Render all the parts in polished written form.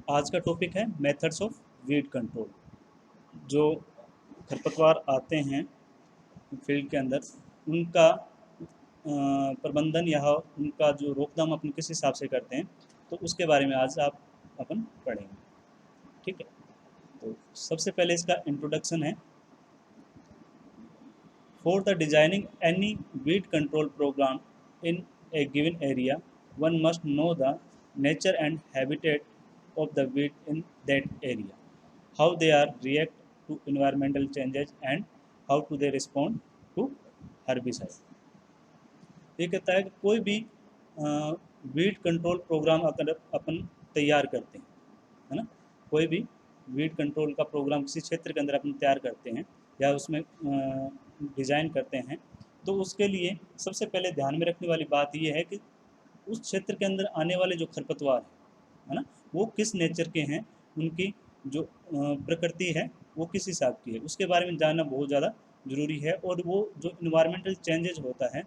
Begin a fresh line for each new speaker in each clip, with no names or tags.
आज का टॉपिक है मेथड्स ऑफ वीड कंट्रोल। जो खरपतवार आते हैं फील्ड के अंदर, उनका प्रबंधन या उनका जो रोकथाम अपन किस हिसाब से करते हैं, तो उसके बारे में आज अपन पढ़ेंगे। ठीक है, तो सबसे पहले इसका इंट्रोडक्शन है। For the designing any weed control program in a given area, one must know the nature and habitat of the weed in that area, how they are react to environmental changes and how do they respond to herbicide। ये कहता है कि कोई भी weed control programme अगर अपन तैयार करते हैं, है ना, कोई भी वीड कंट्रोल का प्रोग्राम किसी क्षेत्र के अंदर अपन तैयार करते हैं या उसमें डिज़ाइन करते हैं, तो उसके लिए सबसे पहले ध्यान में रखने वाली बात ये है कि उस क्षेत्र के अंदर आने वाले जो खरपतवार है ना, वो किस नेचर के हैं, उनकी जो प्रकृति है वो किस हिसाब की है, उसके बारे में जानना बहुत ज़्यादा ज़रूरी है। और वो जो इन्वायरमेंटल चेंजेज होता है,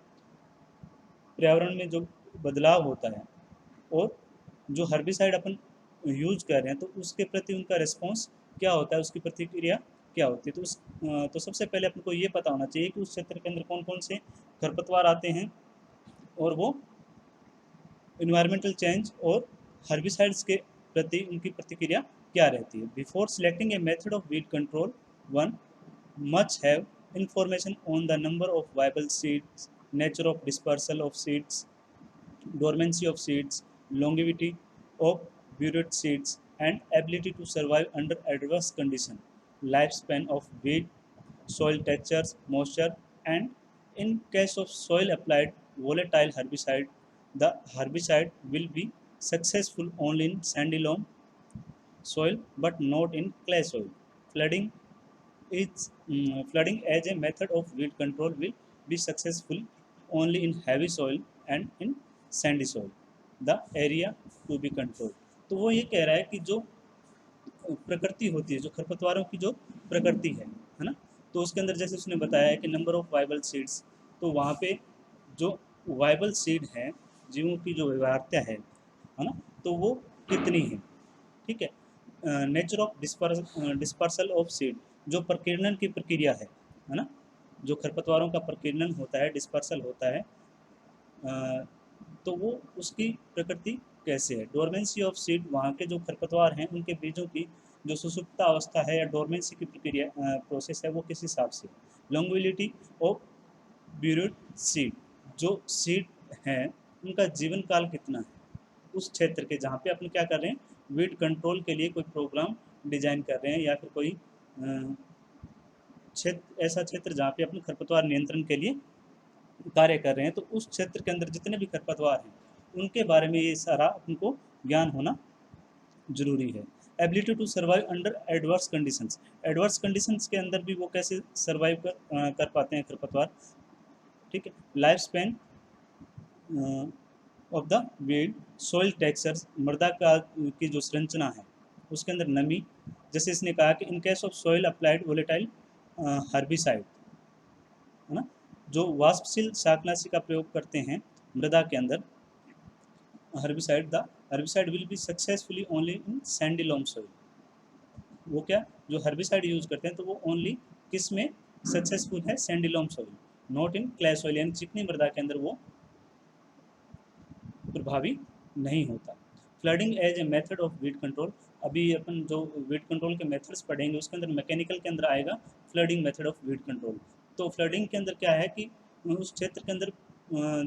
पर्यावरण में जो बदलाव होता है, और जो हर्बिसाइड अपन यूज कर रहे हैं, तो उसके प्रति उनका रिस्पॉन्स क्या होता है, उसकी प्रतिक्रिया क्या होती है। तो सबसे पहले अपन को ये पता होना चाहिए कि उस क्षेत्र के अंदर कौन कौन से खरपतवार आते हैं और वो इन्वायरमेंटल चेंज और हर्बिसाइड्स के प्रति उनकी प्रतिक्रिया क्या रहती है। Before selecting A method of weed control, one much have information on the number of viable seeds, nature of dispersal of seeds, dormancy of seeds, longevity of buried seeds, and ability to survive under adverse conditions, lifespan of weed, soil textures, moisture, and in case of soil applied volatile herbicide, the herbicide will be successful only in sandy loam soil but not in clay soil. Flooding flooding as a method of weed control will be successful only in heavy soil and in sandy soil, the area to be controlled। तो वो ये कह रहा है कि जो प्रकृति होती है, जो खरपतवारों की जो प्रकृति है ना, तो उसके अंदर जैसे उसने बताया है कि नंबर ऑफ वाइबल सीड्स, तो वहाँ पे जो वाइबल सीड है, जीवों की जो व्यवहार्यता है ना, तो वो कितनी है। ठीक है, nature of dispersal of seed, जो प्रकीर्णन की प्रक्रिया है ना, जो खरपतवारों का प्रकीर्णन होता है, डिस्पर्सल होता है, तो वो उसकी प्रकृति कैसे है। डोरमेंसी ऑफ सीड, वहाँ के जो खरपतवार हैं उनके बीजों की जो सुसुप्त अवस्था है या डोरमेंसी की प्रक्रिया प्रोसेस है, वो किस हिसाब से। लॉन्गविलिटी ऑफ ब्यूरिड सीड, जो सीड हैं उनका जीवन काल कितना है उस क्षेत्र के जहाँ पे अपन क्या कर रहे हैं, वीड कंट्रोल के लिए कोई प्रोग्राम डिजाइन कर रहे हैं, या फिर कोई क्षेत्र, ऐसा क्षेत्र जहाँ पे अपन खरपतवार नियंत्रण के लिए कार्य कर रहे हैं, तो उस क्षेत्र के अंदर जितने भी खरपतवार हैं उनके बारे में ये सारा अपन को ज्ञान होना जरूरी है। Ability to survive under adverse conditions, adverse conditions के अंदर भी वो कैसे सर्वाइव कर पाते हैं खरपतवार। ठीक है, life span of the weed, soil textures, मृदा का की जो संरचना है उसके अंदर नमी, जैसे इसने कहा कि इन case of soil applied volatile herbicide, है ना, जो वाष्पशील शाकनाशी का प्रयोग करते हैं मृदा के अंदर, herbicide, the herbicide will be successfully only in Sandy loam soil. वो क्या, जो हर्बिसाइड यूज करते हैं तो वो ओनली किस में सक्सेसफुल है, sandy loam soil, not in clay soil, यानी चिकनी मृदा के अंदर वो प्रभावी नहीं होता। Flooding as a method of weed control, अभी अपन जो वीड कंट्रोल के मेथड्स पढ़ेंगे उसके अंदर मैकेनिकल के अंदर आएगा flooding method of weed control. तो फ्लडिंग के अंदर क्या है कि उस क्षेत्र के अंदर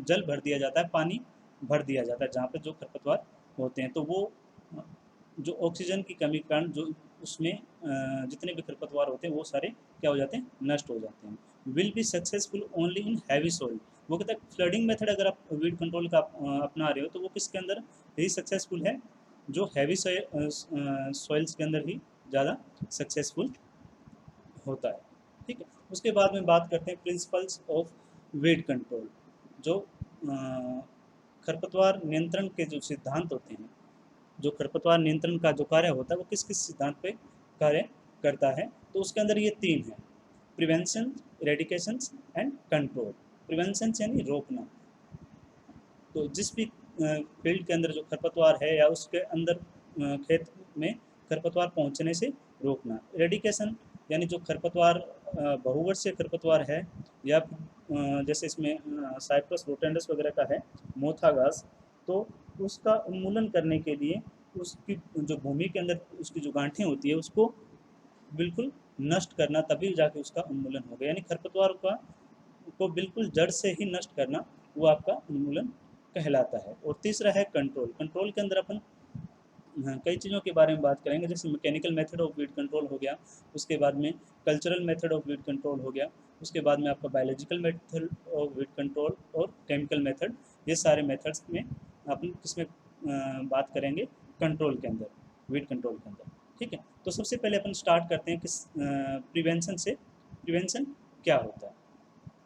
जल भर दिया जाता है, पानी भर दिया जाता है जहाँ पे जो खरपतवार होते हैं, तो वो जो ऑक्सीजन की कमी के कारण जो उसमें जितने भी खरपतवार होते हैं वो सारे क्या हो जाते हैं, नष्ट हो जाते हैं। Will be successful only in heavy soil, वो कहता है फ्लडिंग मेथड अगर आप वीड कंट्रोल का अपना रहे हो तो वो किसके अंदर ही सक्सेसफुल है, जो हैवी सॉइल्स के अंदर ही ज़्यादा सक्सेसफुल होता है। ठीक है, उसके बाद में बात करते हैं प्रिंसिपल्स ऑफ वीड कंट्रोल। जो खरपतवार नियंत्रण के जो सिद्धांत होते हैं, जो खरपतवार नियंत्रण का जो कार्य होता है वो किस किस सिद्धांत पे कार्य करता है, तो उसके अंदर ये तीन है: prevention, eradication and control. Prevention यानी रोकना, तो जिस भी फील्ड के अंदर जो खरपतवार है या उसके अंदर खेत में खरपतवार पहुंचने से रोकना। इरेडिकेशन यानी जो खरपतवार बहुवर्षीय खरपतवार है या जैसे इसमें साइप्रस रोटेंडस वगैरह का है, मोथा घास, तो उसका उन्मूलन करने के लिए उसकी जो भूमि के अंदर उसकी जो गांठें होती है उसको बिल्कुल नष्ट करना, तभी जाके उसका उन्मूलन होगा। यानी खरपतवार का को बिल्कुल जड़ से ही नष्ट करना, वो आपका उन्मूलन कहलाता है। और तीसरा है कंट्रोल। कंट्रोल के अंदर अपन कई चीज़ों के बारे में बात करेंगे, जैसे mechanical method of weed control हो गया, उसके बाद में cultural method of weed control हो गया, उसके बाद में आपका biological method of weed control और केमिकल मेथड। ये सारे मेथड्स में अपन किसमें बात करेंगे, कंट्रोल के अंदर, वीड कंट्रोल के अंदर। ठीक है, तो सबसे पहले अपन स्टार्ट करते हैं किस प्रिवेंशन से। प्रिवेंशन क्या होता है?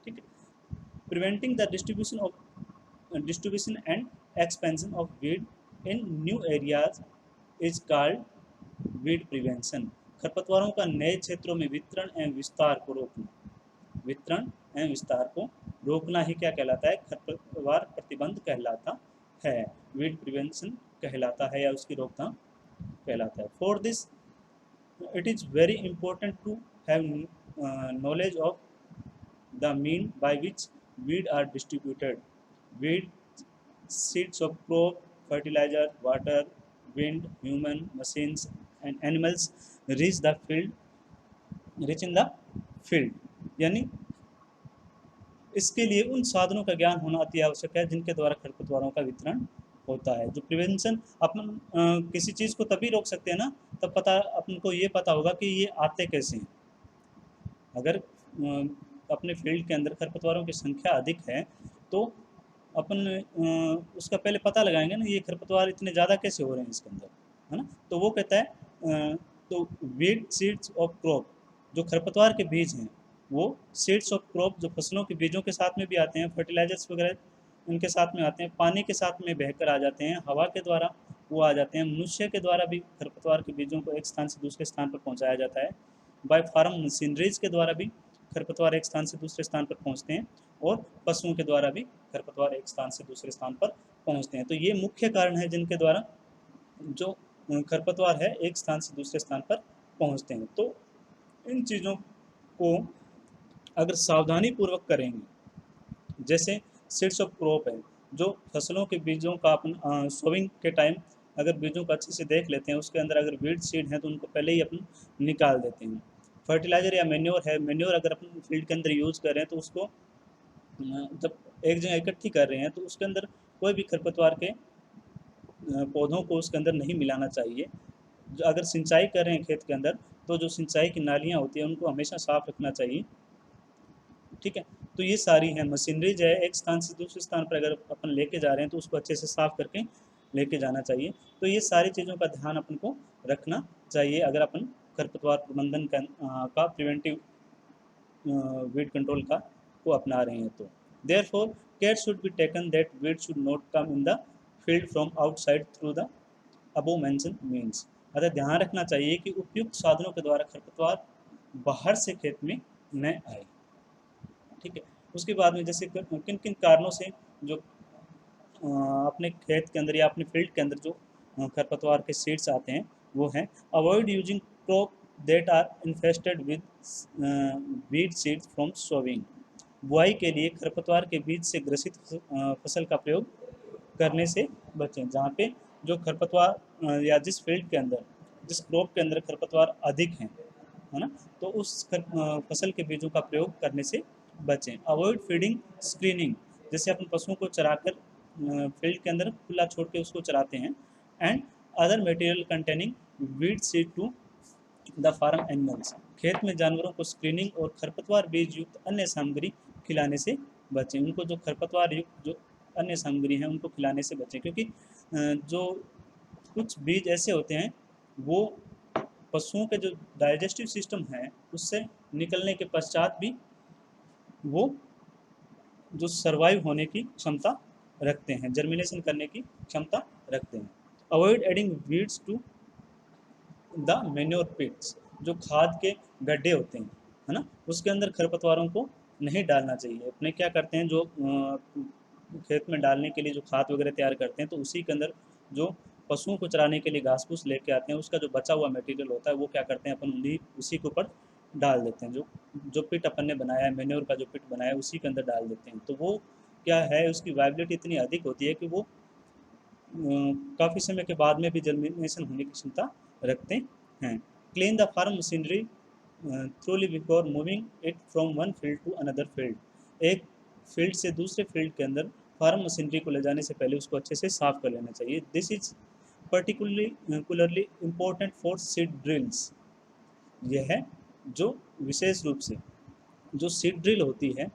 ठीक है, preventing the distribution and expansion of weed in new areas is called weed prevention। खरपतवारों का नए क्षेत्रों में वितरण एवं विस्तार को रोकना, वितरण एवं विस्तार को रोकना ही क्या कहलाता है, खरपतवार प्रतिबंध कहलाता है, वीड प्रिवेंशन कहलाता है या उसकी रोकथाम कहलाता है। For this it is very important to have knowledge of the mean by which weed are distributed. Weed, seeds of crop, fertilizer, water, wind, human, machines, and animals reach the field, reach in the field। यानी इसके लिए उन साधनों का ज्ञान होना अति आवश्यक है जिनके द्वारा खरपतवारों का वितरण होता है। जो प्रिवेंशन, अपन किसी चीज़ को तभी रोक सकते हैं ना, तब पता अपन को ये पता होगा कि ये आते कैसे हैं। अगर अपने फील्ड के अंदर खरपतवारों की संख्या अधिक है तो अपन उसका पहले पता लगाएंगे ना, ये खरपतवार इतने ज़्यादा कैसे हो रहे हैं इसके अंदर, है ना। तो वो कहता है तो वीड सीड्स ऑफ क्रॉप, जो खरपतवार के बीज हैं वो सीड्स ऑफ क्रॉप, जो फसलों के बीजों के साथ में भी आते हैं, फर्टिलाइजर्स वगैरह उनके साथ में आते हैं, पानी के साथ में बहकर आ जाते हैं, हवा के द्वारा वो आ जाते हैं, मनुष्य के द्वारा भी खरपतवार के बीजों को एक स्थान से दूसरे स्थान पर पहुँचाया जाता है, बाय फार्म मशीनरीज के द्वारा भी खरपतवार एक स्थान से दूसरे स्थान पर पहुँचते हैं, और पशुओं के द्वारा भी खरपतवार एक स्थान से दूसरे स्थान पर पहुँचते हैं। तो ये मुख्य कारण है जिनके द्वारा जो खरपतवार है एक स्थान से दूसरे स्थान पर पहुँचते हैं। तो इन चीज़ों को अगर सावधानी पूर्वक करेंगे, जैसे सीड्स ऑफ क्रॉप है, जो फसलों के बीजों का अपन सोविंग के टाइम अगर बीजों को अच्छे से देख लेते हैं, उसके अंदर अगर वीड सीड है तो उनको पहले ही अपन निकाल देते हैं। फर्टिलाइज़र या मेन्योर है, मेन्योर अगर अपन फील्ड के अंदर यूज़ कर रहे हैं तो उसको जब एक जगह इकट्ठी कर रहे हैं तो उसके अंदर कोई भी खरपतवार के पौधों को उसके अंदर नहीं मिलाना चाहिए। अगर सिंचाई कर रहे हैं खेत के अंदर तो जो सिंचाई की नालियाँ होती हैं उनको हमेशा साफ़ रखना चाहिए। ठीक है, तो ये सारी हैं मशीनरीज है, एक स्थान से दूसरे स्थान पर अगर अपन लेके जा रहे हैं तो उसको अच्छे से साफ़ करके लेके जाना चाहिए। तो ये सारी चीज़ों का ध्यान अपन को रखना चाहिए अगर अपन खरपतवार प्रबंधन का प्रिवेंटिव वीड कंट्रोल का को अपना रहे हैं तो। Therefore care should be taken that weed should not come in the field from outside through the above mention means. अतः ध्यान रखना चाहिए कि उपयुक्त साधनों के द्वारा खरपतवार बाहर से खेत में न आए। ठीक है, उसके बाद में जैसे किन किन कारणों से जो अपने खेत के अंदर या अपने फील्ड के अंदर जो खरपतवार के सीड्स आते हैं वो हैं, avoid using crop that are infested with weed seeds from sowing. बुआई के लिए खरपतवार के बीज से ग्रसित फसल का प्रयोग करने से बचें। जहाँ पे जो खरपतवार या जिस फील्ड के अंदर, जिस क्रॉप के अंदर खरपतवार अधिक हैं, है ना, तो उस फसल के बीजों का प्रयोग करने से बचें। अवॉइड फीडिंग स्क्रीनिंग, जैसे अपन पशुओं को चराकर फील्ड के अंदर खुला छोड़ के उसको चराते हैं, and other material containing weed seed to the farm animals. खेत में जानवरों को स्क्रीनिंग और खरपतवार बीज युक्त अन्य सामग्री खिलाने से बचें। उनको जो खरपतवार युक्त जो अन्य सामग्री है उनको खिलाने से बचें, क्योंकि जो कुछ बीज ऐसे होते हैं वो पशुओं के जो डाइजेस्टिव सिस्टम है उससे निकलने के पश्चात भी वो जो सर्वाइव होने की क्षमता रखते हैं, जर्मिनेशन करने की क्षमता रखते हैं। Avoid adding weeds to the manure pits, जो खाद के गड्ढे होते हैं, है ना, उसके अंदर खरपतवारों को नहीं डालना चाहिए। अपने क्या करते हैं, जो खेत में डालने के लिए जो खाद वगैरह तैयार करते हैं तो उसी के अंदर जो पशुओं को चराने के लिए घास फूस लेके आते हैं, उसका जो बचा हुआ मटेरियल होता है वो क्या करते हैं अपन उन्हीं उसी के ऊपर डाल देते हैं। जो जो पिट अपन ने बनाया है, मैन्योर का जो पिट बनाया है उसी के अंदर डाल देते हैं। तो वो क्या है, उसकी वाइबिलिटी इतनी अधिक होती है कि वो काफ़ी समय के बाद में भी जर्मिनेशन होने की क्षमता रखते हैं। Clean the farm machinery thoroughly before moving it from one field to another field. एक फील्ड से दूसरे फील्ड के अंदर फार्म मशीनरी को ले जाने से पहले उसको अच्छे से साफ कर लेना चाहिए। This is particularly important for seed drills. यह है जो विशेष रूप से जो सीड ड्रिल होती है,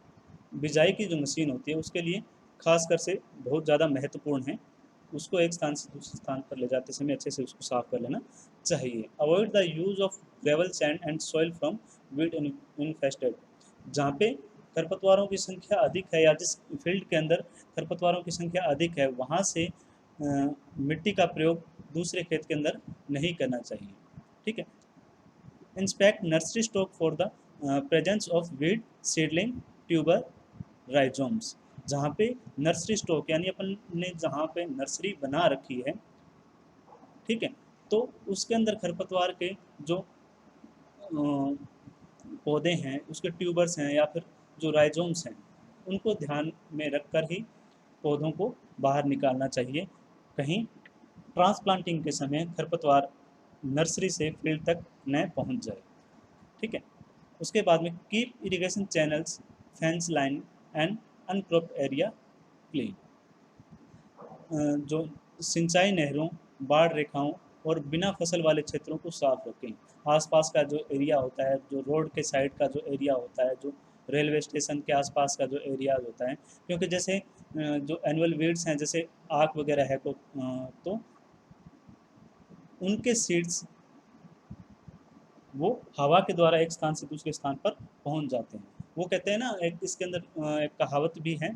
बिजाई की जो मशीन होती है, उसके लिए खासकर से बहुत ज़्यादा महत्वपूर्ण है। उसको एक स्थान से दूसरे स्थान पर ले जाते समय अच्छे से उसको साफ कर लेना चाहिए। Avoid the use of gravel sand and soil from weed infested. जहाँ पे खरपतवारों की संख्या अधिक है या जिस फील्ड के अंदर खरपतवारों की संख्या अधिक है, वहाँ से मिट्टी का प्रयोग दूसरे खेत के अंदर नहीं करना चाहिए। ठीक है। Inspect nursery stock for the presence of weed seedling tuber rhizomes. जहाँ पे नर्सरी स्टॉक यानी अपन ने जहाँ पे नर्सरी बना रखी है, ठीक है, तो उसके अंदर खरपतवार के जो पौधे हैं, उसके ट्यूबर्स हैं या फिर जो राइजोम्स हैं, उनको ध्यान में रखकर ही पौधों को बाहर निकालना चाहिए। कहीं ट्रांसप्लांटिंग के समय खरपतवार नर्सरी से फील्ड तक न पहुंच जाए। ठीक है। उसके बाद में keep irrigation channels, fence line and uncropped area clean. जो सिंचाई नहरों, बाढ़ रेखाओं और बिना फसल वाले क्षेत्रों को साफ रखें। आसपास का जो एरिया होता है, जो रोड के साइड का जो एरिया होता है, जो रेलवे स्टेशन के आसपास का जो एरिया होता है, क्योंकि जैसे जो एनुअल वीड्स हैं, जैसे आक वगैरह है, तो उनके सीड्स वो हवा के द्वारा एक स्थान से दूसरे स्थान पर पहुंच जाते हैं। वो कहते हैं ना, एक इसके अंदर एक कहावत भी है,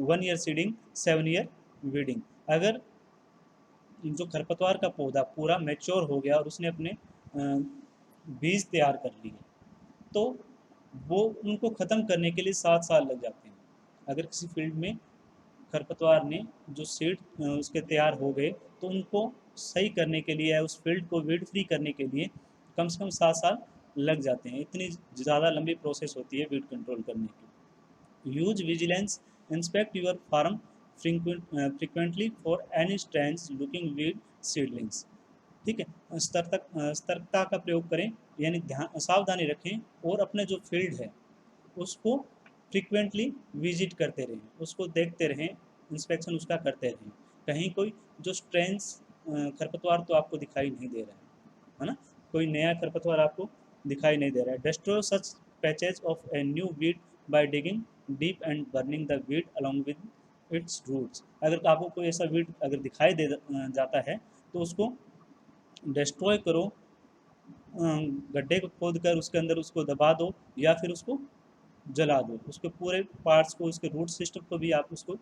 1 ईयर सीडिंग 7 ईयर वीडिंग। अगर जो खरपतवार का पौधा पूरा मैच्योर हो गया और उसने अपने बीज तैयार कर लिए, तो वो उनको ख़त्म करने के लिए 7 साल लग जाते हैं। अगर किसी फील्ड में खरपतवार ने जो सीड उसके तैयार हो गए, तो उनको सही करने के लिए, उस फील्ड को वीड फ्री करने के लिए कम से कम 7 साल लग जाते हैं। इतनी ज़्यादा लंबी प्रोसेस होती है वीड कंट्रोल करने की। Use vigilance, inspect your farm frequently for any strange looking weed seedlings. ठीक है। सतर्कता का प्रयोग करें, यानी ध्यान सावधानी रखें और अपने जो फील्ड है उसको फ्रिक्वेंटली विजिट करते रहें, उसको देखते रहें, इंस्पेक्शन उसका करते रहें। कहीं कोई जो स्ट्रेंस खरपतवार तो आपको दिखाई नहीं दे रहा है ना, कोई नया खरपतवार आपको दिखाई नहीं दे रहा है। Destroy such patches of a new weed by digging deep and burning the weed along with its roots. अगर आपको कोई ऐसा वीड अगर दिखाई दे जाता है, तो उसको डिस्ट्रॉय करो, गड्ढे को खोद कर उसके अंदर उसको दबा दो या फिर उसको जला दो। उसके पूरे पार्ट्स को, उसके रूट सिस्टम को भी आप उसको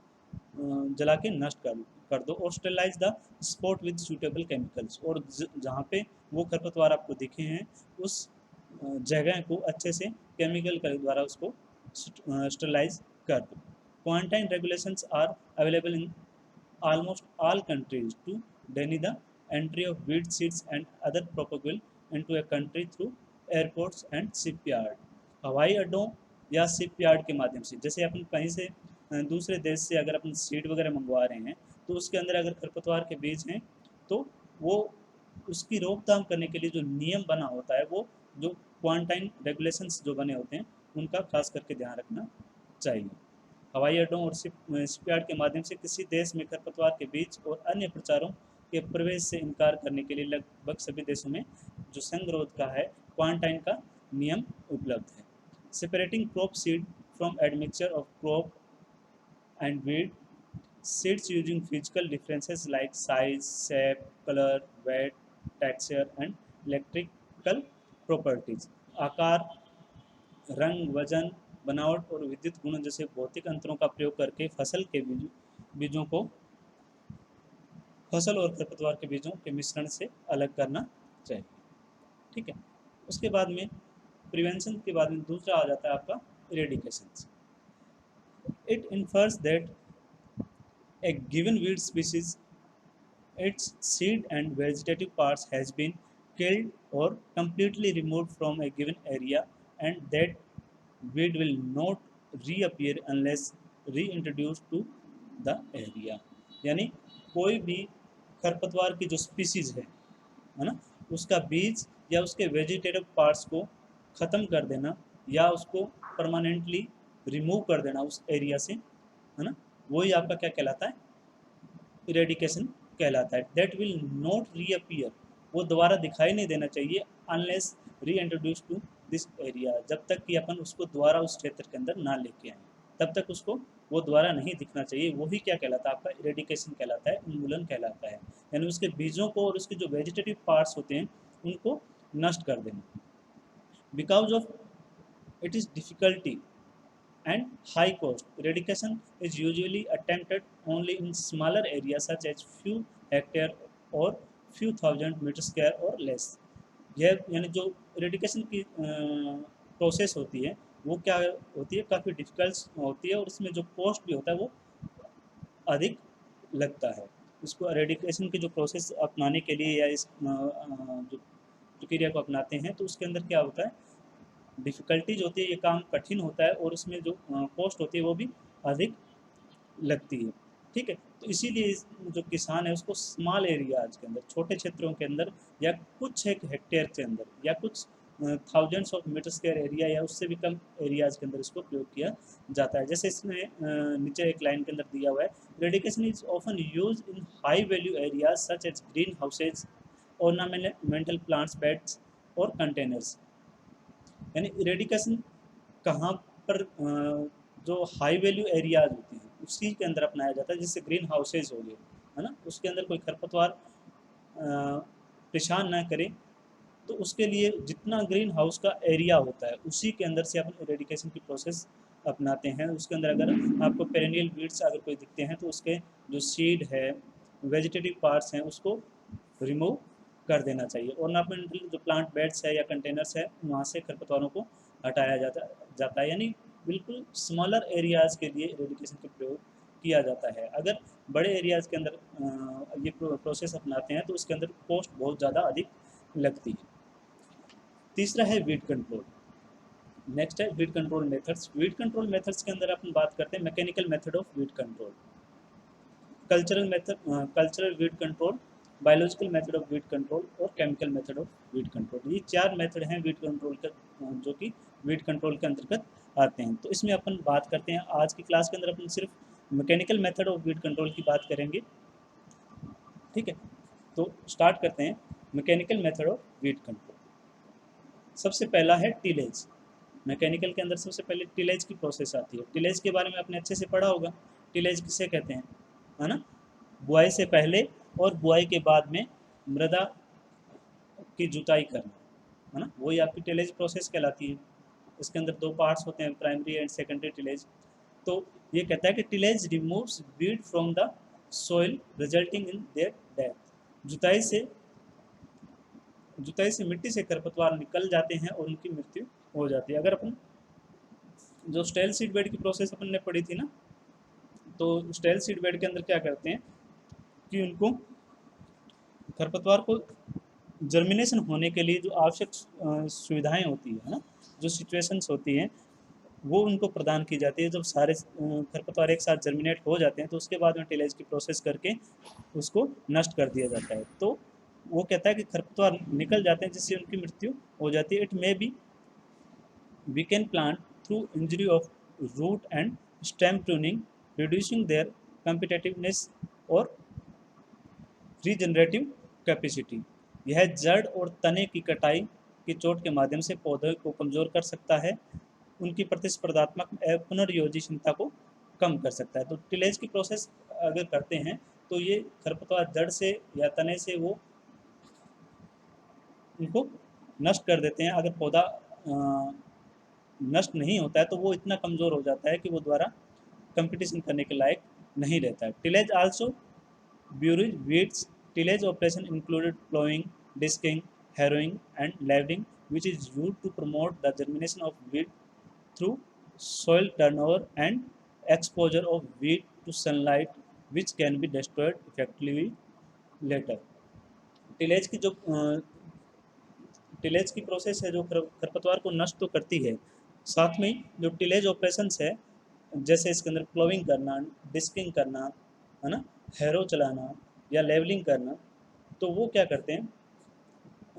जला के नष्ट कर दो। और sterilise the spot with suitable chemicals. और जहाँ पे वो खरपतवार आपको दिखे हैं, उस जगह को अच्छे से केमिकल के द्वारा उसको स्टेलाइज कर दो। Quarantine regulations are available in almost all countries to deny the entry of weed seeds and other propagule into a country through airports and shipyard। हवाई अड्डों या शिपयार्ड के माध्यम से, जैसे अपन कहीं से दूसरे देश से अगर अपन सीड वगैरह मंगवा रहे हैं, तो उसके अंदर अगर खरपतवार के बीज हैं, तो वो उसकी रोकथाम करने के लिए जो नियम बना होता है, वो जो क्वारंटाइन रेगुलेशंस जो बने होते हैं, उनका खास करके ध्यान रखना चाहिए। हवाई अड्डों और शिपयार्ड के माध्यम से किसी देश में खरपतवार के बीज और अन्य प्रचारों के प्रवेश से इनकार करने के लिए लगभग सभी देशों में जो संगरोध का है, क्वारंटाइन का नियम उपलब्ध है। Separating crop seed from admixture of crop and weed seeds using physical differences like size, shape, colour, weight, texture and electrical properties. आकार, रंग, वजन, बनावट और विद्युत गुणों जैसे भौतिक अंतरों का प्रयोग करके बीजों को फसल और खरपतवार के बीजों के मिश्रण से अलग करना चाहिए। ठीक है। उसके बाद में प्रिवेंशन के बाद में दूसरा आ जाता है आपका eradication. It infers that a given weed species its seed and vegetative parts has been killed or completely removed from a given area, and that weed will not reappear unless reintroduced to the area. यानी कोई भी खरपतवार की जो species है ना, उसका बीज या उसके वेजिटेटिव पार्ट्स को ख़त्म कर देना या उसको परमानेंटली रिमूव कर देना उस एरिया से, है ना, वही आपका क्या कहलाता है, इरेडिकेशन कहलाता है। दैट विल नॉट रीअपियर, वो दोबारा दिखाई नहीं देना चाहिए अनलेस री इंट्रोड्यूस टू दिस एरिया, जब तक कि अपन उसको दोबारा उस क्षेत्र के अंदर ना लेके आए तब तक उसको वो दोबारा नहीं दिखना चाहिए। वही क्या कहलाता है, आपका इरेडिकेशन कहलाता है, उन्मूलन कहलाता है। यानी उसके बीजों को और उसके जो वेजिटेटिव पार्ट्स होते हैं उनको नष्ट कर देना। Because of it is difficulty and high cost, eradication is usually attempted only in smaller areas such as few hectare or few thousand meter square or less। यह यानी जो इरेडिकेशन की प्रोसेस होती है वो क्या होती है, काफ़ी डिफिकल्ट होती है और उसमें जो कॉस्ट भी होता है वो अधिक लगता है। इसको इरेडिकेशन की जो प्रोसेस अपनाने के लिए या इस जो प्रक्रिया को अपनाते हैं तो उसके अंदर क्या होता है, डिफ़िकल्टीज होती है, ये काम कठिन होता है और उसमें जो कॉस्ट होती है वो भी अधिक लगती है। ठीक है, तो इसीलिए जो किसान है उसको स्मॉल एरियाज के अंदर, छोटे क्षेत्रों के अंदर या कुछ एक हेक्टेयर के अंदर या कुछ thousands of metre square area या उससे भी कम एरियाज के अंदर इसको प्रयोग किया जाता है। जैसे इसमें नीचे एक लाइन के अंदर दिया हुआ है, eradication is often used in high value areas such as greenhouses, ornamental plants, beds और कंटेनर्स। यानी इरेडिकेशन कहाँ पर जो हाई वैल्यू एरियाज होती हैं उसी के अंदर अपनाया जाता है, जिससे ग्रीन हाउसेज हो गए, है ना, उसके अंदर कोई खरपतवार परेशान ना करे, तो उसके लिए जितना ग्रीन हाउस का एरिया होता है उसी के अंदर से अपन इरेडिकेशन की प्रोसेस अपनाते हैं। उसके अंदर अगर आपको पेरेनियल वीड्स अगर कोई दिखते हैं तो उसके जो सीड है, वेजिटेटिव पार्ट्स हैं, उसको रिमूव कर देना चाहिए। ऑर्नामेंटल जो प्लांट बेड्स है या कंटेनर्स है वहाँ से खरपतवारों को हटाया जाता है। यानी बिल्कुल स्मॉलर एरियाज़ के लिए इरेडिकेशन का प्रयोग किया जाता है। अगर बड़े एरियाज़ के अंदर ये प्रोसेस अपनाते हैं तो उसके अंदर कॉस्ट बहुत ज़्यादा अधिक लगती है। तीसरा है वीड कंट्रोल। नेक्स्ट है weed control methods. Weed control methods के अंदर अपन बात करते हैं mechanical method of weed control, cultural method, cultural weed control, biological method of weed control और chemical method of weed control. ये चार मेथड हैं वीड कंट्रोल का जो कि वीड कंट्रोल के अंतर्गत आते हैं। तो इसमें अपन बात करते हैं, आज की क्लास के अंदर अपन सिर्फ mechanical method of weed control की बात करेंगे। ठीक है, तो स्टार्ट करते हैं mechanical method of weed control. सबसे पहला है टिलेज। मैकेनिकल के अंदर सबसे पहले टिलेज की प्रोसेस आती है। टिलेज के बारे में आपने अच्छे से पढ़ा होगा, टिलेज किसे कहते हैं, है ना, बुआई से पहले और बुआई के बाद में मृदा की जुताई करना, है ना, वही आपकी टिलेज प्रोसेस कहलाती है। इसके अंदर दो पार्ट्स होते हैं, प्राइमरी एंड सेकेंडरी टिलेज। तो ये कहता है कि tillage removes weed from the soil resulting in their death. जुताई से मिट्टी से खरपतवार निकल जाते हैं और उनकी मृत्यु हो जाती है। अगर अपन जो स्टेल सीड बेड की प्रोसेस अपन ने पढ़ी थी ना, तो स्टेल सीड बेड के अंदर क्या करते हैं कि उनको खरपतवार को जर्मिनेशन होने के लिए जो आवश्यक सुविधाएं होती है ना, जो सिचुएशंस होती हैं वो उनको प्रदान की जाती है। जब सारे खरपतवार एक साथ जर्मिनेट हो जाते हैं तो उसके बाद में टिलेज की प्रोसेस करके उसको नष्ट कर दिया जाता है। तो वो कहता है कि खरपतवार निकल जाते हैं जिससे उनकी मृत्यु हो जाती है। It may be weaken plant through injury of root and stem pruning, reducing their competitiveness or regenerative capacity। यह जड़ और तने की कटाई की चोट के माध्यम से पौधे को कमज़ोर कर सकता है, उनकी प्रतिस्पर्धात्मक पुनर्योजी क्षमता को कम कर सकता है। तो टिलेज की प्रोसेस अगर करते हैं तो ये खरपतवार जड़ से या तने से वो उनको नष्ट कर देते हैं। अगर पौधा नष्ट नहीं होता है तो वो इतना कमज़ोर हो जाता है कि वो दोबारा कंपटीशन करने के लायक नहीं रहता है। Tillage also buries weeds. Tillage operation included ploughing, discing, harrowing and leveling, which is used to promote the germination of wheat through soil turnover and exposure of wheat to sunlight, which can be destroyed effectively later. Tillage की जो tillage की process है जो खरपतवार को नष्ट तो करती है, साथ में जो टिलेज ऑपरेशंस है, जैसे इसके अंदर प्लोइंग करना, डिस्किंग करना, है ना, हैरो चलाना या लेवलिंग करना, तो वो क्या करते हैं,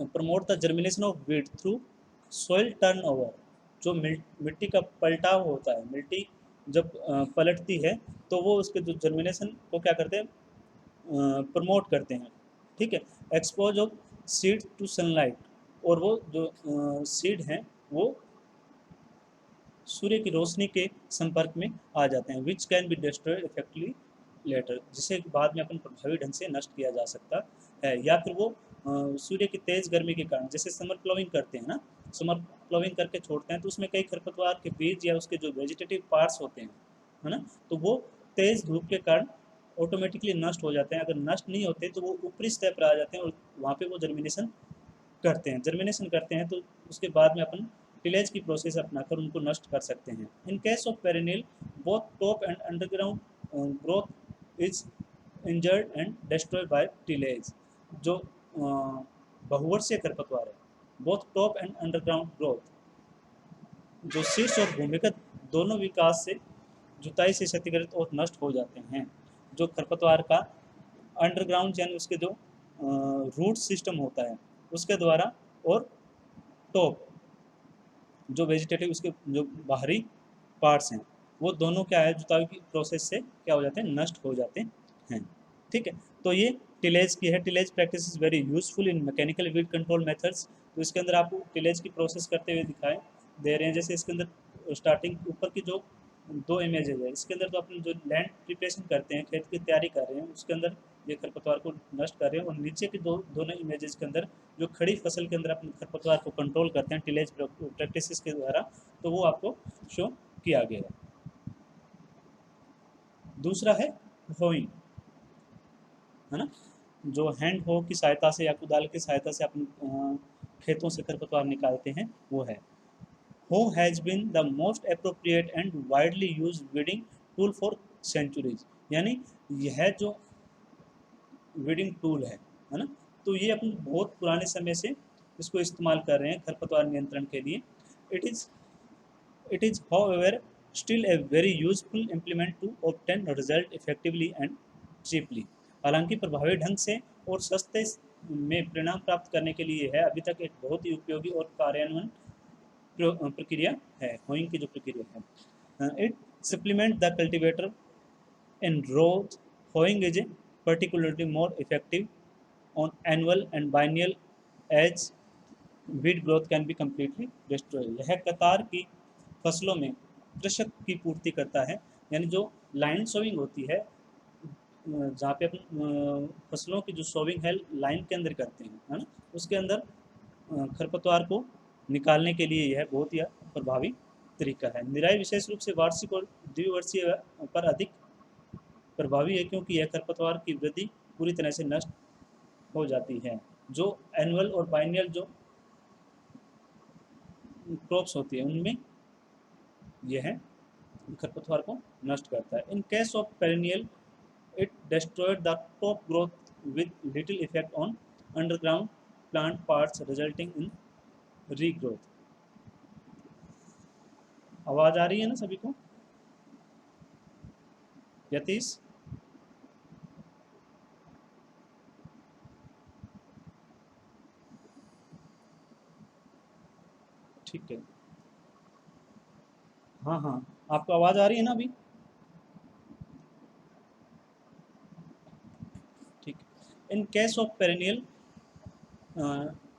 promote the germination of wheat through soil turnover. जो मिट्टी का पलटाव होता है, मिट्टी जब पलटती है तो वो उसके जो जर्मिनेशन को क्या करते हैं, प्रमोट करते हैं। ठीक है। Expose of seed to sunlight, और वो जो सीड हैं वो सूर्य की रोशनी के संपर्क में आ जाते हैं, which can be destroyed effectively later, जिसे बाद में अपन प्रभावी ढंग से नष्ट किया जा सकता है। या फिर वो सूर्य की तेज़ गर्मी के कारण, जैसे समर प्लोविंग करते हैं ना, समर प्लोविंग करके छोड़ते हैं तो उसमें कई खरपतवार के बीज या उसके जो वेजिटेटिव पार्ट्स होते हैं, है ना, तो वो तेज़ धूप के कारण ऑटोमेटिकली नष्ट हो जाते हैं। अगर नष्ट नहीं होते तो वो ऊपरी सतह पर आ जाते हैं और वहाँ पे वो जर्मिनेशन करते हैं, तो उसके बाद में अपन टिलेज की प्रोसेस अपनाकर उनको नष्ट कर सकते हैं। In case of perennial, both top and underground growth is injured and destroyed by tillage. जो बहुवर्षीय खरपतवार है, both top and underground growth, जो शीर्ष और भूमिगत दोनों विकास से जुताई से क्षतिग्रस्त और नष्ट हो जाते हैं। जो खरपतवार का अंडरग्राउंड यानी उसके जो रूट सिस्टम होता है उसके द्वारा, और टॉप जो वेजिटेटिव उसके जो बाहरी पार्ट्स हैं, वो दोनों क्या है, जुताई की प्रोसेस से क्या हो जाते हैं, नष्ट हो जाते हैं। ठीक है। तो ये टिलेज की है। Tillage practice is very useful in mechanical weed control methods. तो इसके अंदर आपको टिलेज की प्रोसेस करते हुए दिखाए दे रहे हैं। जैसे इसके अंदर स्टार्टिंग ऊपर की जो दो इमेजेज है, इसके अंदर तो अपन जो लैंड प्रिपरेशन करते हैं, खेत की तैयारी कर रहे हैं, उसके अंदर ये खरपतवार को नष्ट कर रहे हैं। और नीचे की दोनों इमेजेस के अंदर जो खड़ी फसल के अंदर अपन खरपतवार को कंट्रोल करते हैं टिलेज प्रैक्टिसेस के द्वारा, तो वो आपको शो किया गया है। दूसरा है होइंग, है ना, जो हैंड हो की सहायता से या कुदाल की सहायता से अपन खेतों से खरपतवार निकालते हैं, वो है। Hoe has been the most appropriate and widely used weeding tool for centuries। यानी यह जो वीडिंग टूल है ना, तो ये अपन बहुत पुराने समय से इसको इस्तेमाल कर रहे हैं खरपतवार नियंत्रण के लिए। It is it is however still a very useful implement to obtain result effectively and cheaply। हालांकि प्रभावी ढंग से और सस्ते में परिणाम प्राप्त करने के लिए है अभी तक एक बहुत ही उपयोगी और कार्यान्वयन प्रक्रिया है, होइंग की जो प्रक्रिया है। It supplement the cultivator in rows. Hoeing is a particularly more effective on annual and biennial as weed growth can be completely destroyed। यह कतार की फसलों में कृषक की पूर्ति करता है, यानी जो लाइन सोविंग होती है, जहाँ पे अपन फसलों की जो सोविंग है लाइन के अंदर करते हैं, है ना, उसके अंदर खरपतवार को निकालने के लिए यह बहुत ही प्रभावी तरीका है। निराई विशेष रूप से वार्षिक और द्विवर्षीय पर अधिक प्रभावी है, क्योंकि यह खरपतवार की वृद्धि पूरी तरह से नष्ट हो जाती है। जो एनुअल और बाइनियल जो क्रॉप्स होती है उनमें यह खरपतवार को नष्ट करता है। In case of perennial, it destroyed the top growth with little effect on underground plant parts resulting in regrowth. आवाज आ रही है ना सभी को? यतीश, ठीक है। हाँ हाँ, आपको आवाज आ रही है ना अभी? ठीक। In case of perennial,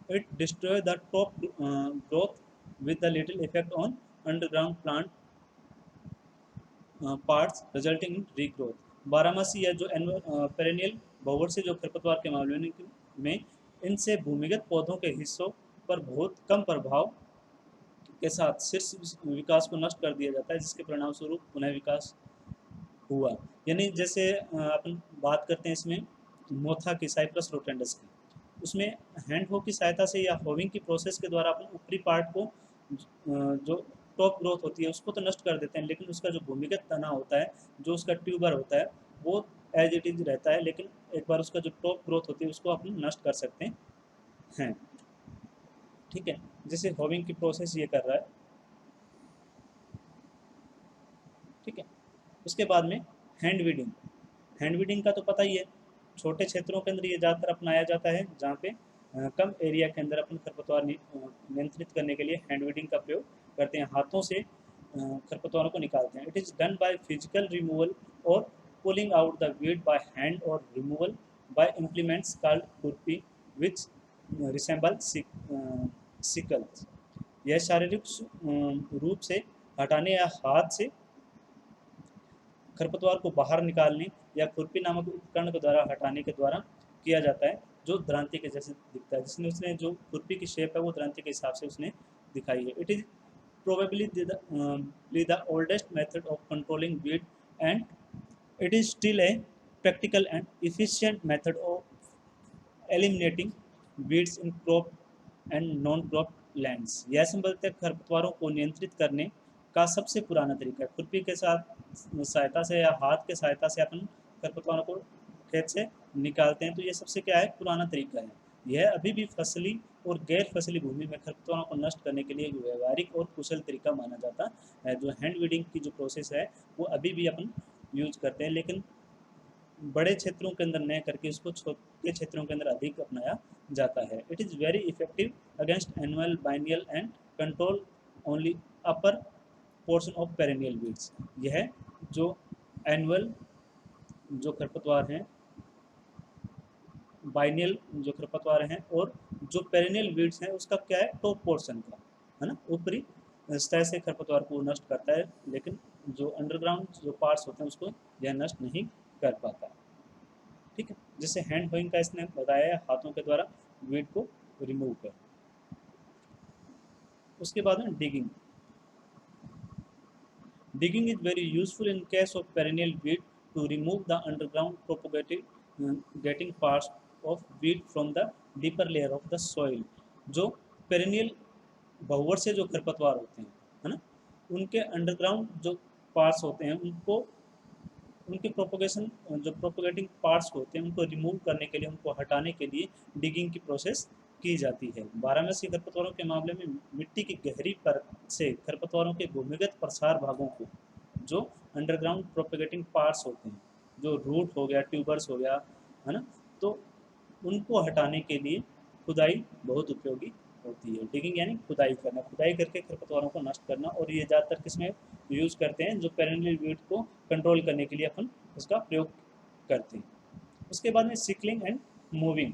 it destroy the top growth with the little effect on underground plant parts resulting in regrowth। बारहमासी या जो पेरेनियल बहुवर्ष से जो खरपतवार के मामले में इनसे भूमिगत पौधों के हिस्सों पर बहुत कम प्रभाव के साथ शीर्ष विकास को नष्ट कर दिया जाता है, जिसके परिणाम स्वरूप पुनः विकास हुआ। यानी जैसे अपन बात करते हैं इसमें मोथा की, साइप्रस रोटेंडस की, उसमें हैंड हो की सहायता से या होविंग की प्रोसेस के द्वारा अपन ऊपरी पार्ट को जो टॉप ग्रोथ होती है उसको तो नष्ट कर देते हैं, लेकिन उसका जो भूमिगत तना होता है, जो उसका ट्यूबर होता है, वो एज इट इज रहता है, लेकिन एक बार उसका जो टॉप ग्रोथ होती है उसको अपन नष्ट कर सकते हैं। ठीक है, जैसे होविंग की प्रोसेस ये कर रहा है। ठीक है, उसके बाद में हैंड वीडिंग। हैंड वीडिंग का तो पता ही है, छोटे क्षेत्रों के अंदर ये ज़्यादातर अपनाया जाता है, जहाँ पे कम एरिया के अंदर अपन खरपतवार नियंत्रित करने के लिए हैंड वीडिंग का प्रयोग करते हैं, हाथों से खरपतवारों को निकालते हैं। It is done by physical removal और pulling out the weed by hand और removal by implements called khurpi which resemble sicles. यह शारीरिक रूप से हटाने या हाथ से खरपतवार को बाहर निकालने या खुरपी नामक उपकरण के द्वारा हटाने के द्वारा किया जाता है, जो द्रांति के जैसे दिखता है। जिसने उसने जो खुरपी की शेप है वो द्रांति के हिसाब से उसने दिखाई है। It is probably the oldest method of controlling weed and it is still a practical and efficient method of eliminating weeds in crop and non-crop lands। यह संबंधित खरपतवारों को नियंत्रित करने का सबसे पुराना तरीका है। खुरपी के साथ सहायता से या हाथ के सहायता से अपन खरपतवारों को खेत से निकालते हैं, तो ये सबसे क्या है, पुराना तरीका है। यह अभी भी फसली और गैर फसली भूमि में खरपतवारों को नष्ट करने के लिए व्यवहारिक और कुशल तरीका माना जाता है। जो हैंड वीडिंग की जो प्रोसेस है वो अभी भी अपन यूज करते हैं, लेकिन बड़े क्षेत्रों के अंदर न करके उसको छोटे क्षेत्रों के अंदर अधिक अपनाया जाता है। It is very effective against annual biennial and control only upper portion of perennial weeds. यह जो एनुअल जो खरपतवार हैं, बाइनियल जो खरपतवार हैं, और जो पेरेनियल वीड्स हैं उसका क्या है, टॉप पोर्शन का है ना, ऊपरी सतह से खरपतवार को नष्ट करता है, लेकिन जो अंडरग्राउंड जो पार्ट्स होते हैं उसको यह नष्ट नहीं कर पाता। ठीक है, जैसे हैंड होइंग का इसने बताया है, हाथों के द्वारा वीड को रिमूव कर। उसके बाद में digging. Digging is very useful in case of perennial weed to remove the underground propagating getting parts of weed from the deeper layer of the soil. जो पेरेनियल बहुवर्ष से जो खरपतवार होते हैं है ना, उनके अंडरग्राउंड जो पार्ट्स होते हैं उनको, उनके प्रोपोगेशन जो प्रोपोगेटिंग पार्ट्स होते हैं उनको रिमूव करने के लिए, उनको हटाने के लिए डिगिंग की प्रोसेस की जाती है। बारहमासी खरपतवारों के मामले में मिट्टी की गहरी परत से खरपतवारों के भूमिगत प्रसार भागों को, जो अंडरग्राउंड प्रोपोगेटिंग पार्ट्स होते हैं, जो रूट हो गया, ट्यूबर्स हो गया है ना, तो उनको हटाने के लिए खुदाई बहुत उपयोगी होती है। डिगिंग यानी खुदाई करना, खुदाई करके खरपतवारों को नष्ट करना। और ये ज़्यादातर किसमें यूज़ करते हैं, जो पेरेनियल वीड को कंट्रोल करने के लिए अपन उसका प्रयोग करते हैं। उसके बाद में sickling and moving.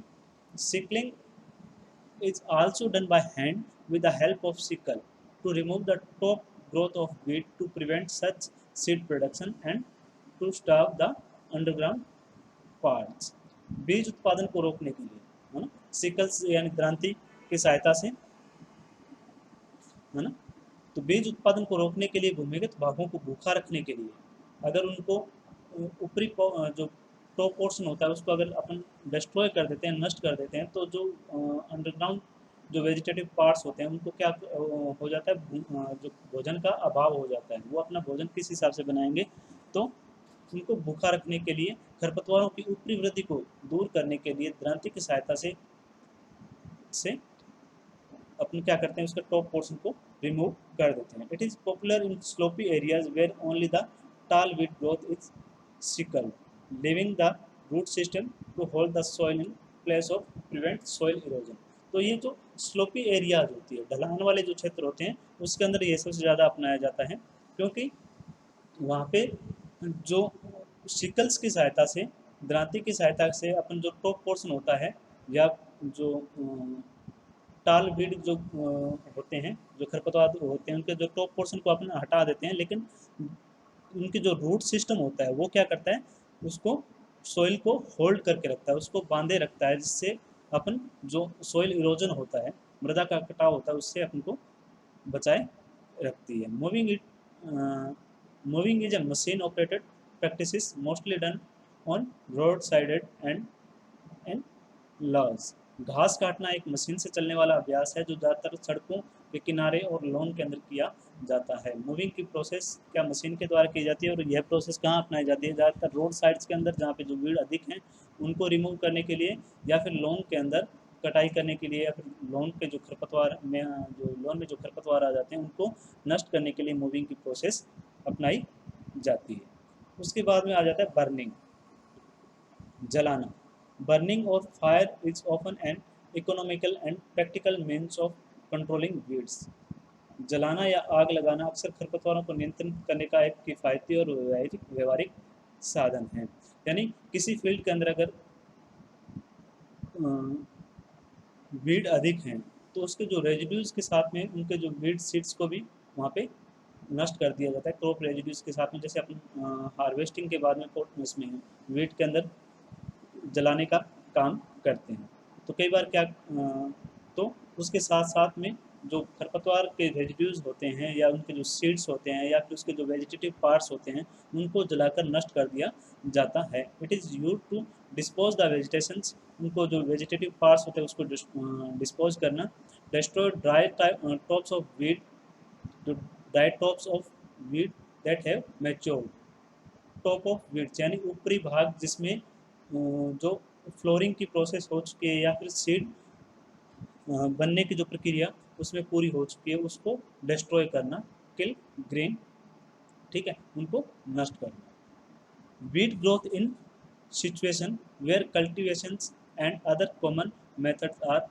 Sickling is also done by hand with the help of sickle to remove the top growth of wheat to prevent such seed production and to stop the underground parts। बीज उत्पादन को रोकने के लिए है ना, sicles यानी क्रांति की सहायता से है ना, तो बीज उत्पादन को रोकने के लिए भूमिगत भागों को भूखा रखने के लिए, अगर उनको ऊपरी जो टॉप पोर्शन होता है उसको अगर अपन डिस्ट्रॉय कर देते हैं, नष्ट कर देते हैं, तो जो अंडरग्राउंड जो वेजिटेटिव पार्ट्स होते हैं उनको क्या हो जाता है, जो भोजन का अभाव हो जाता है। वो अपना भोजन किस हिसाब से बनाएंगे, तो उनको भूखा रखने के लिए, खरपतवारों की ऊपरी वृद्धि को दूर करने के लिए द्रांति की सहायता से अपन क्या करते हैं, उसके टॉप पोर्शन को रिमूव कर देते हैं। It is popular in sloppy areas where only the tall weed growth is sickle, leaving the root system to hold the soil in place of prevent soil erosion। तो ये जो sloppy areas होती है, ढलान वाले जो क्षेत्र होते हैं, उसके अंदर ये सबसे ज़्यादा अपनाया जाता है, क्योंकि वहाँ पे जो सिकल्स की सहायता से, द्रांति की सहायता से अपन जो टॉप पोर्शन होता है, या जो टाल वीड जो होते हैं, जो खरपतवार होते हैं, उनके जो टॉप पोर्शन को अपन हटा देते हैं, लेकिन उनके जो रूट सिस्टम होता है वो क्या करता है, उसको सॉइल को होल्ड करके रखता है, उसको बांधे रखता है, जिससे अपन जो सॉइल इरोजन होता है, मृदा का कटाव होता है, उससे अपन को बचाए रखती है। Moving is a machine operated practice mostly done on road sided and lawns घास काटना एक मशीन से चलने वाला अभ्यास है जो ज़्यादातर सड़कों के किनारे और लॉन के अंदर किया जाता है। मूविंग की प्रोसेस क्या मशीन के द्वारा की जाती है, और यह प्रोसेस कहाँ अपनाई जाती है? ज़्यादातर रोड साइड्स के अंदर, जहाँ पे जो भीड़ अधिक हैं उनको रिमूव करने के लिए, या फिर लॉन के अंदर कटाई करने के लिए, या फिर लॉन के जो खरपतवार में जो लॉन में जो खरपतवार आ जाते हैं उनको नष्ट करने के लिए मूविंग की प्रोसेस अपनाई जाती है। उसके बाद में आ जाता है बर्निंग, जलाना। बर्निंग और fire is often N economical and practical means of controlling weeds. जलाना या आग लगाना अक्सर खरपतवारों को नियंत्रित करने का एक किफ़ायती और व्यवहारिक साधन है। यानी किसी फील्ड के अंदर अगर वीड अधिक हैं तो उसके जो रेजिड्यूज़ के साथ में उनके जो वीड सीड्स को भी वहाँ पे नष्ट कर दिया जाता है क्रॉप रेजिड्यूज़ के साथ में। जैसे अपन हार्वेस्टिंग के बाद में इसमें वीड के अंदर जलाने का काम करते हैं। तो कई बार क्या तो उसके साथ साथ में जो खरपतवार के रेजिड्यूज़ होते हैं, या उनके जो सीड्स होते हैं, या फिर उसके जो वेजिटेटिव पार्ट्स होते हैं, उनको जलाकर नष्ट कर दिया जाता है। It is use to dispose the vegetations. उनको जो वेजिटेटिव पार्ट्स होते हैं उसको डिस्पोज करना। Destroy dry tops of weed, जो dry tops of weed that have matured. Top of weeds यानी ऊपरी भाग जिसमें जो फ्लोरिंग की प्रोसेस हो चुकी है, या फिर सीड बनने की जो प्रक्रिया उसमें पूरी हो चुकी है, उसको डिस्ट्रॉय करना, किल, ग्रीन, ठीक है, उनको नष्ट करना। Weed growth in situation where cultivations and other common methods are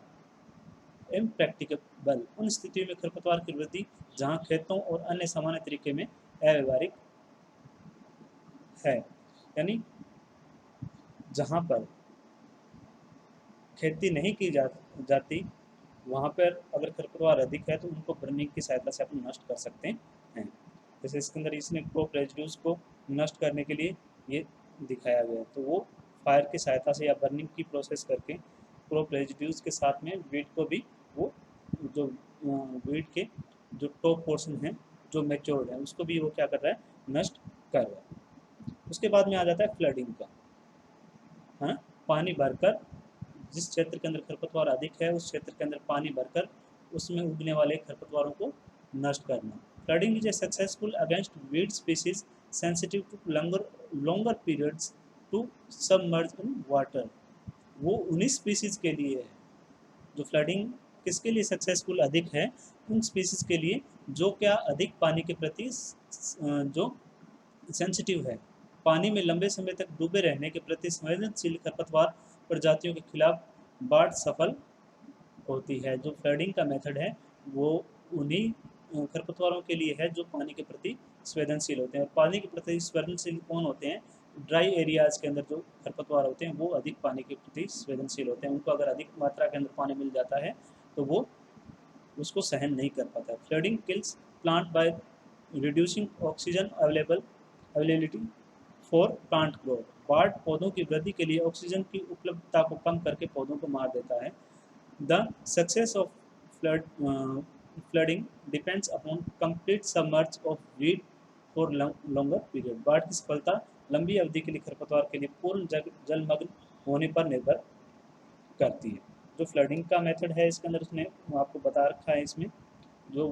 impracticable. उन स्थितियों में खरपतवार की वृद्धि जहाँ खेतों और अन्य सामान्य तरीके में अव्यवहारिक है। यानी जहाँ पर खेती नहीं की जाती, वहाँ पर अगर खरपतवार अधिक है तो उनको बर्निंग की सहायता से अपन नष्ट कर सकते हैं। जैसे इसके अंदर इसने क्रॉप रेजिड्यूज को नष्ट करने के लिए ये दिखाया गया है, तो वो फायर की सहायता से या बर्निंग की प्रोसेस करके क्रॉप रेजिड्यूज के साथ में वीट को भी वो जो वीट के जो टॉप पोर्शन है जो मेच्योर्ड है उसको भी वो क्या कर रहा है, नष्ट कर रहा है। उसके बाद में आ जाता है फ्लडिंग का, है ना, पानी भरकर जिस क्षेत्र के अंदर खरपतवार अधिक है उस क्षेत्र के अंदर पानी भरकर उसमें उगने वाले खरपतवारों को नष्ट करना। Flooding is a successful against weed species sensitive to longer periods to submerge in water. वो उन्हीं स्पीसीज के लिए है जो फ्लडिंग किसके लिए सक्सेसफुल अधिक है, उन स्पीसीज के लिए जो क्या अधिक पानी के प्रति जो सेंसिटिव है, पानी में लंबे समय तक डूबे रहने के प्रति संवेदनशील खरपतवार प्रजातियों के खिलाफ बाढ़ सफल होती है। जो फ्लडिंग का मेथड है वो उन्हीं खरपतवारों के लिए है जो पानी के प्रति संवेदनशील होते हैं। और पानी के प्रति संवेदनशील कौन होते हैं? ड्राई एरियाज़ के अंदर जो खरपतवार होते हैं वो अधिक पानी के प्रति संवेदनशील होते हैं। उनको अगर अधिक मात्रा के अंदर पानी मिल जाता है तो वो उसको सहन नहीं कर पाता। Flooding kills plant by reducing oxygen availability for plant growth. बाढ़ पौधों की वृद्धि के लिए ऑक्सीजन की उपलब्धता को कम करके पौधों को मार देता है। The success of flooding depends upon complete submerge of weed for longer period. बाढ़ की सफलता लंबी अवधि के लिए खरपतवार के लिए पूर्ण जलमग्न होने पर निर्भर करती है। जो फ्लडिंग का मेथड है इसके अंदर उसने आपको बता रखा है। इसमें जो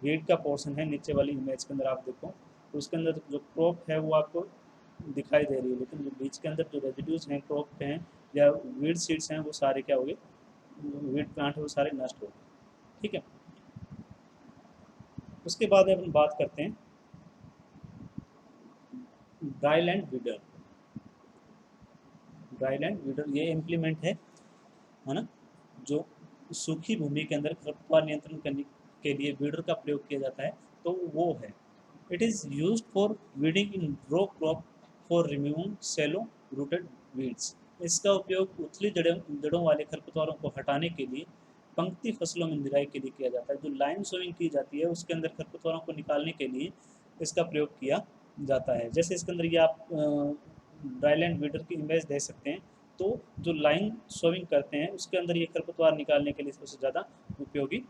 वीड का पोर्शन है नीचे वाली इमेज के अंदर आप देखो तो उसके अंदर जो क्रॉप है वो आपको दिखाई दे रही है, लेकिन जो बीच के अंदर जो रेजिड्यूज हैं क्रॉप के हैं या वीड सीड्स हैं वो सारे क्या हो गए, वीड प्लांट है वो सारे नष्ट हो गए। ठीक है, उसके बाद अपन बात करते हैं ड्राईलैंड वीडर। ड्राईलैंड वीडर ये इम्प्लीमेंट है ना, जो सूखी भूमि के अंदर खरपतवार नियंत्रण करने के लिए वीडर का प्रयोग किया जाता है, तो वो है it is used for weeding in row crop for removing shallow rooted weeds. इसका उपयोग उथली जड़ों वाले खरपतवारों को हटाने के लिए पंक्ति फसलों में निराई के लिए किया जाता है। जो लाइन सोइंग की जाती है उसके अंदर खरपतवारों को निकालने के लिए इसका प्रयोग किया जाता है। जैसे इसके अंदर ये आप ड्राईलैंड वीडर की इमेज दे सकते हैं, तो जो लाइन सोविंग करते हैं उसके अंदर ये खरपतवार निकालने के लिए सबसे ज़्यादा उपयोगी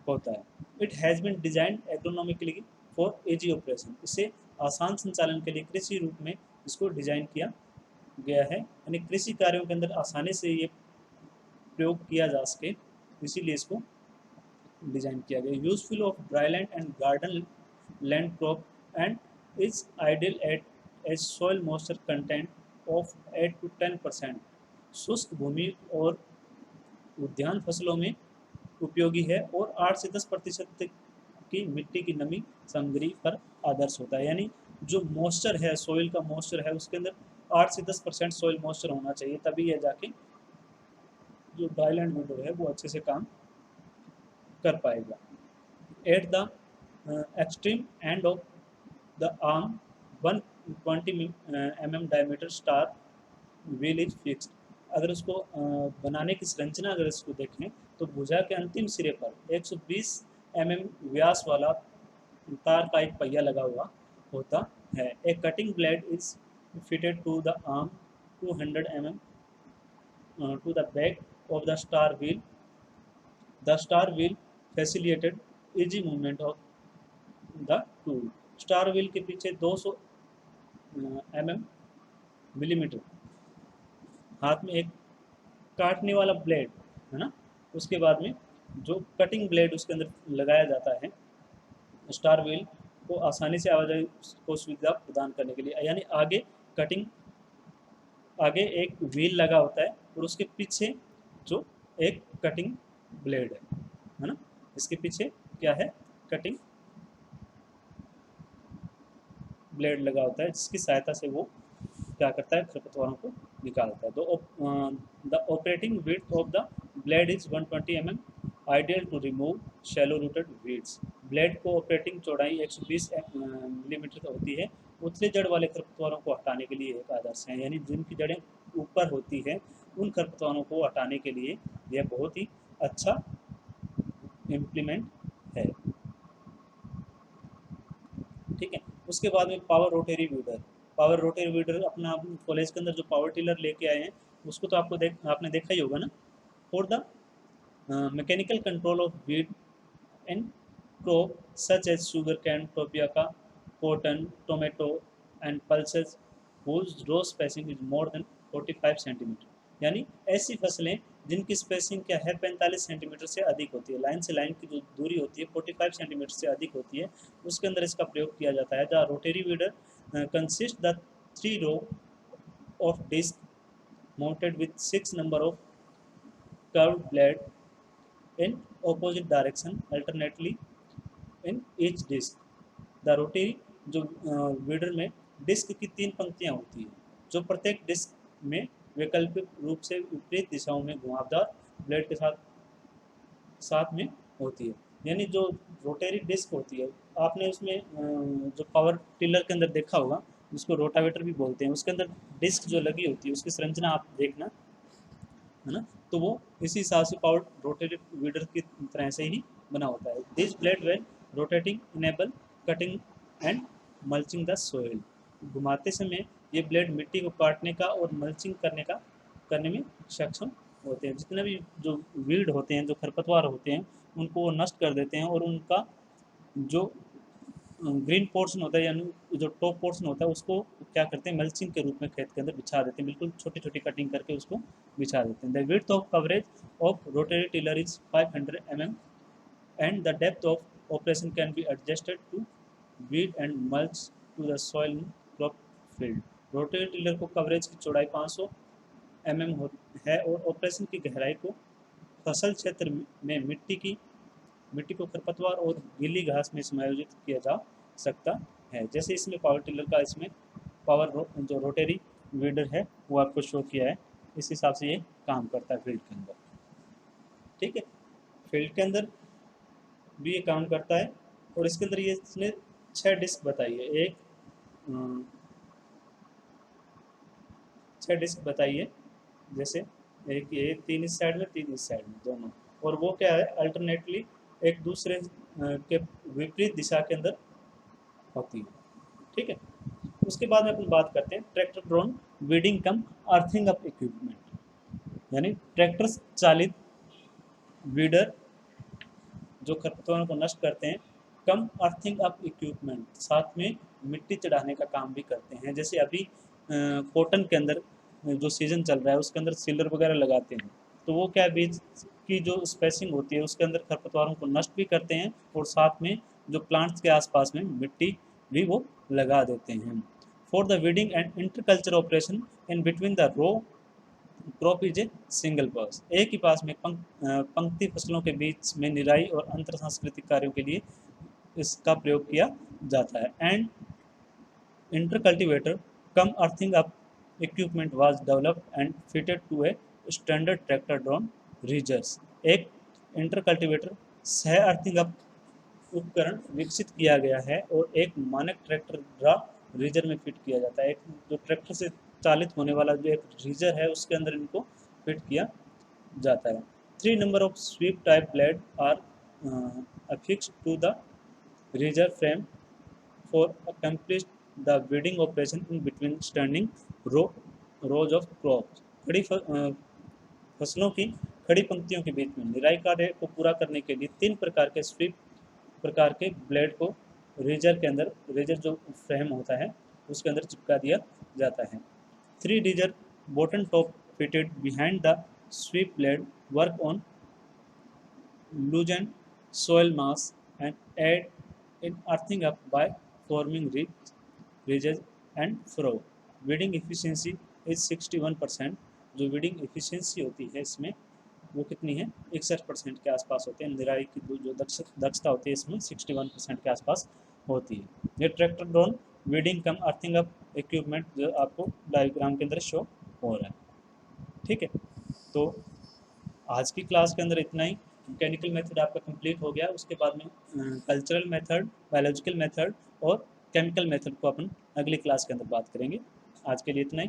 होता है। It has been design agronomically for easy operation. इसे आसान संचालन के लिए कृषि रूप में इसको डिज़ाइन किया गया है, यानी कृषि कार्यों के अंदर आसानी से ये प्रयोग किया जा सके, इसीलिए इसको डिजाइन किया गया। Useful of dryland and garden land crop and is ideal at a soil moisture content of 8 to 10%। शुष्क भूमि और उद्यान फसलों में उपयोगी है और 8 से 10% की मिट्टी की नमी सामग्री पर आदर्श होता है। यानी जो मॉइस्चर है, सॉइल का मॉइस्चर है, उसके अंदर 8 से 10% सॉइल मॉइस्चर होना चाहिए, तभी यह जाके जो ड्राईलैंड विंडो है वो अच्छे से काम कर पाएगा। At the extreme end of the arm 120 mm diameter star wheel is fixed. अगर उसको बनाने की संरचना अगर इसको देखें तो भुजा के अंतिम सिरे पर 120 mm व्यास वाला तार का एक पहिया लगा हुआ होता है। A cutting blade is fitted to the arm 200 mm to the back of the star wheel. The star wheel facilitated easy movement of the tool. Star wheel के पीछे 200 मिलीमीटर हाथ में एक काटने वाला ब्लेड है ना, उसके बाद में जो कटिंग ब्लेड उसके अंदर लगाया जाता है स्टार व्हील को आसानी से आवाजाही को सुविधा प्रदान करने के लिए। यानी आगे एक व्हील लगा होता है और उसके पीछे जो एक कटिंग ब्लेड है ना, इसके पीछे क्या है, कटिंग ब्लेड लगा होता है जिसकी सहायता से वो क्या करता है, खरपतवारों को निकालता है। The operating width of the blade is 120 mm, ideal to remove shallow rooted weeds. Blade को ऑपरेटिंग चौड़ाई 120 मिलीमीटर होती है, उतले जड़ वाले खरपतवारों को हटाने के लिए एक आदर्श है। यानी जिनकी जड़ें ऊपर होती है उन खरपतवारों को हटाने के लिए यह बहुत ही अच्छा इम्प्लीमेंट है। ठीक है, उसके बाद में पावर रोटरी वीडर अपना कॉलेज के अंदर जो पावर टिलर लेके आए हैं उसको तो आपने देखा ही होगा ना। For the mechanical control of weed and crop such as sugar cane, tapioca, cotton, tomato and pulses whose row spacing is more than 45 centimetre. यानी ऐसी फसलें जिनकी स्पेसिंग क्या है 45 सेंटीमीटर से अधिक होती है, लाइन से लाइन की जो दूरी होती है 45 सेंटीमीटर से अधिक होती है, उसके अंदर इसका प्रयोग किया जाता है। The rotary weeder consist the 3 row of disc mounted with 6 number of curved blade in opposite direction alternately in each disc. The rotary जो वीडर में डिस्क की 3 पंक्तियां होती हैं जो प्रत्येक डिस्क में वैकल्पिक रूप से विपरीत दिशाओं में घुमावदार ब्लेड के साथ में होती है। यानी जो रोटरी डिस्क होती है, आपने उसमें जो पावर टिलर के अंदर देखा होगा जिसको रोटावेटर भी बोलते हैं, उसके अंदर डिस्क जो लगी होती है उसकी संरचना आप देखना है ना, तो वो इसी हिसाब से पावर रोटरी वीडर की तरह से ही बना होता है। This blade well rotating enable cutting and mulching the soil. घुमाते समय ये ब्लेड मिट्टी को काटने का और मल्चिंग करने में सक्षम होते हैं। जितने भी जो वीड होते हैं, जो खरपतवार होते हैं, उनको वो नष्ट कर देते हैं और उनका जो ग्रीन पोर्शन होता है यानी जो टॉप पोर्शन होता है उसको क्या करते हैं, मल्चिंग के रूप में खेत के अंदर बिछा देते हैं, बिल्कुल छोटी छोटी कटिंग करके उसको बिछा देते हैं। The width of coverage of rotary tiller is 500 mm and the depth of operation can be adjusted to weed and mulch to the soil crop field. Rotary tiller को कवरेज की चौड़ाई 500 mm है और ऑपरेशन की गहराई को फसल क्षेत्र में मिट्टी को खरपतवार और गीली घास में समायोजित किया जा सकता है। जैसे इसमें पावर टिलर का इसमें जो रोटरी वीडर है वो आपको शो किया है, इस हिसाब से ये काम करता है फील्ड के अंदर। ठीक है, फील्ड के अंदर भी ये काम करता है और इसके अंदर ये इसने 6 डिस्क बताई है, 6 डिस्क बताई है, जैसे एक ये 3 इस साइड में 3 इस साइड में दोनों, और वो क्या है अल्टरनेटली एक दूसरे के विपरीत दिशा के अंदर होती है। ठीक है, उसके बाद में अपन बात करते हैं ट्रैक्टर ड्रोन वीडिंग कम अर्थिंग अप इक्विपमेंट। यानी ट्रैक्टर चालित वीडर जो खरपतवारों को नष्ट करते हैं, कम अर्थिंग अप इक्विपमेंट साथ में मिट्टी चढ़ाने का काम भी करते हैं। जैसे अभी कॉटन के अंदर जो सीजन चल रहा है उसके अंदर सीलर वगैरह लगाते हैं, तो वो क्या है, बीज की जो स्पेसिंग होती है उसके अंदर खरपतवारों को नष्ट भी करते हैं और साथ में जो प्लांट्स के आसपास में मिट्टी भी वो लगा देते हैं। For the weeding and interculture operation in between the row crop is a single pass, एक ही पास में पंक्ति फसलों के बीच में निराई और अंतर सांस्कृतिक कार्यों के लिए इसका प्रयोग किया जाता है। And intercultivator come earthing up equipment was developed and fitted to a standard tractor drawn reagers। एक इंटरकल्टिवेटर सह अर्थिंग अप उपकरण विकसित किया गया है और एक मानक ट्रैक्टर ड्रा रीजर में फिट किया जाता है। एक जो ट्रैक्टर से चालित होने वाला जो एक रीजर है उसके अंदर इनको फिट किया जाता है। 3 number of sweep type blade are affixed to the ridger frame for accomplish the weeding operation in between standing rows of crops। फसलों की खड़ी पंक्तियों के बीच में निराई कार्य को पूरा करने के लिए 3 प्रकार के स्वीप प्रकार के ब्लेड को रेजर के अंदर, रेजर जो फ्रेम होता है उसके अंदर चिपका दिया जाता है। 3 razor bottom top fitted behind the sweep blade work on loosen soil mass and aid in earthing up by forming ridges and furrow। weeding efficiency is 61%। जो weeding efficiency होती है इसमें वो कितनी है, 61% के आसपास होते हैं। निराई की जो दक्षता होती है इसमें 61% के आसपास होती है। ये ट्रैक्टर ड्रोन वीडिंग कम अर्थिंग अप इक्विपमेंट जो आपको डायग्राम के अंदर शो हो रहा है। ठीक है, तो आज की क्लास के अंदर इतना ही। मैकेनिकल मेथड आपका कंप्लीट हो गया, उसके बाद में कल्चरल मेथड, बायोलॉजिकल मेथड और केमिकल मेथड को अपन अगली क्लास के अंदर बात करेंगे। आज के लिए इतना ही।